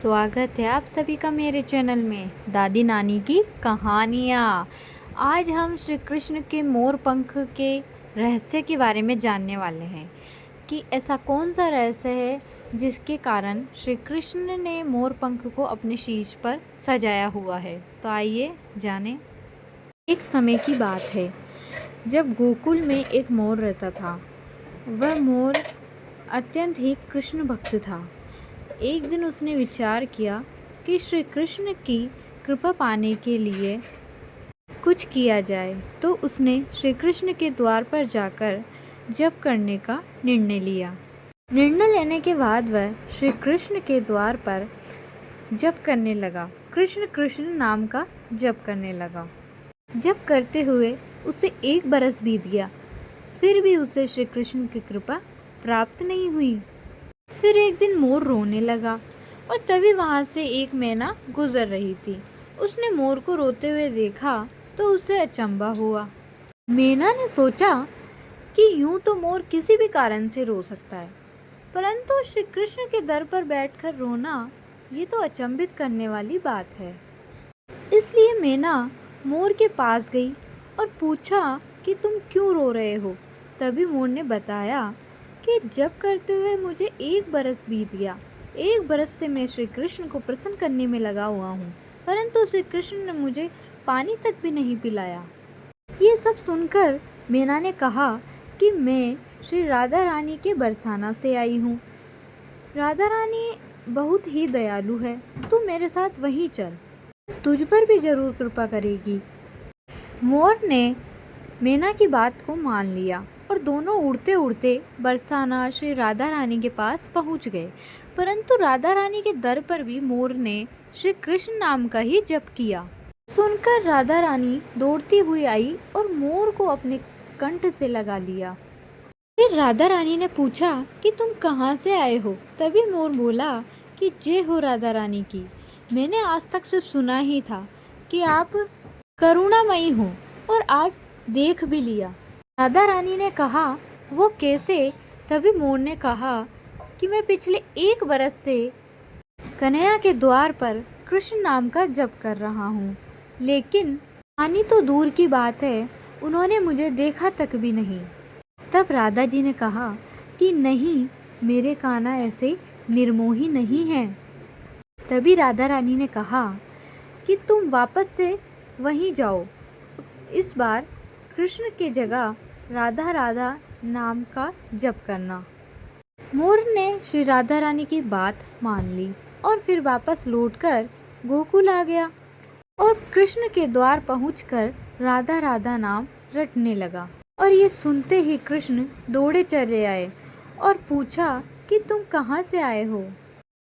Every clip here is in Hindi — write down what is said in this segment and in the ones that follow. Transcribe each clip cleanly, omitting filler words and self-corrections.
स्वागत है आप सभी का मेरे चैनल में दादी नानी की कहानियाँ। आज हम श्री कृष्ण के मोर पंख के रहस्य के बारे में जानने वाले हैं कि ऐसा कौन सा रहस्य है जिसके कारण श्री कृष्ण ने मोर पंख को अपने शीश पर सजाया हुआ है। तो आइए जानें। एक समय की बात है जब गोकुल में एक मोर रहता था। वह मोर अत्यंत ही कृष्ण भक्त था। एक दिन उसने विचार किया कि श्री कृष्ण की कृपा पाने के लिए कुछ किया जाए, तो उसने श्री कृष्ण के द्वार पर जाकर जप करने का निर्णय लिया। निर्णय लेने के बाद वह श्री कृष्ण के द्वार पर जप करने लगा। कृष्ण कृष्ण नाम का जप करने लगा। जप करते हुए उसे 1 बरस बीत गया, फिर भी उसे श्री कृष्ण की कृपा प्राप्त नहीं हुई। फिर एक दिन मोर रोने लगा और तभी वहाँ से एक मैना गुजर रही थी। उसने मोर को रोते हुए देखा तो उसे अचंभा हुआ। मैना ने सोचा कि यूं तो मोर किसी भी कारण से रो सकता है, परंतु श्री कृष्ण के दर पर बैठकर रोना ये तो अचंभित करने वाली बात है। इसलिए मैना मोर के पास गई और पूछा कि तुम क्यों रो रहे हो। तभी मोर ने बताया कि जप करते हुए मुझे 1 बरस बीत गया। 1 बरस से मैं श्री कृष्ण को प्रसन्न करने में लगा हुआ हूँ, परंतु श्री कृष्ण ने मुझे पानी तक भी नहीं पिलाया। ये सब सुनकर मैना ने कहा कि मैं श्री राधा रानी के बरसाना से आई हूँ। राधा रानी बहुत ही दयालु है, तू मेरे साथ वहीं चल, तुझ पर भी जरूर कृपा करेगी। मोर ने मैना की बात को मान लिया और दोनों उड़ते उड़ते बरसाना श्री राधा रानी के पास पहुंच गए। परंतु राधा रानी के दर पर भी मोर ने श्री कृष्ण नाम का ही जप किया। सुनकर राधा रानी दौड़ती हुई आई और मोर को अपने कंठ से लगा लिया। फिर राधा रानी ने पूछा कि तुम कहाँ से आए हो। तभी मोर बोला कि जय हो राधा रानी की, मैंने आज तक सिर्फ सुना ही था कि आप करुणामयी हो और आज देख भी लिया। राधा रानी ने कहा वो कैसे। तभी मोर ने कहा कि मैं पिछले 1 बरस से कन्हैया के द्वार पर कृष्ण नाम का जप कर रहा हूँ, लेकिन आनी तो दूर की बात है, उन्होंने मुझे देखा तक भी नहीं। तब राधा जी ने कहा कि नहीं, मेरे कान्हा ऐसे निर्मोही नहीं हैं। तभी राधा रानी ने कहा कि तुम वापस से वहीं जाओ, इस बार कृष्ण की जगह राधा राधा नाम का जप करना। मोर ने श्री राधा रानी की बात मान ली और फिर वापस लौटकर गोकुल आ गया और कृष्ण के द्वार पहुंचकर राधा राधा नाम रटने लगा। और ये सुनते ही कृष्ण दौड़े चले आए और पूछा कि तुम कहाँ से आए हो।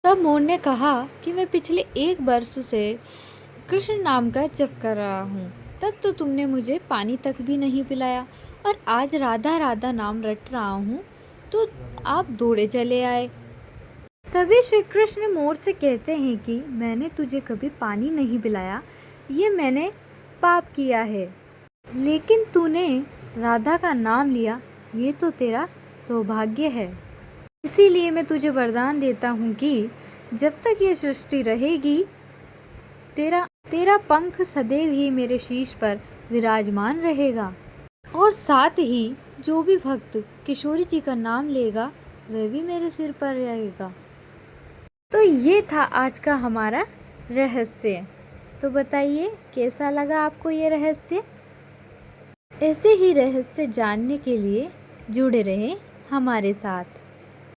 तब मोर ने कहा कि मैं पिछले 1 वर्ष से कृष्ण नाम का जप कर रहा हूँ, तब तो तुमने मुझे पानी तक भी नहीं पिलाया और आज राधा राधा नाम रट रहा हूँ तो आप दौड़े चले आए। तभी श्री कृष्ण मोर से कहते हैं कि मैंने तुझे कभी पानी नहीं पिलाया, ये मैंने पाप किया है, लेकिन तूने राधा का नाम लिया, ये तो तेरा सौभाग्य है। इसीलिए मैं तुझे वरदान देता हूँ कि जब तक ये सृष्टि रहेगी तेरा पंख सदैव ही मेरे शीश पर विराजमान रहेगा और साथ ही जो भी भक्त किशोरी जी का नाम लेगा वह भी मेरे सिर पर रहेगा। तो ये था आज का हमारा रहस्य। तो बताइए कैसा लगा आपको ये रहस्य। ऐसे ही रहस्य जानने के लिए जुड़े रहें हमारे साथ।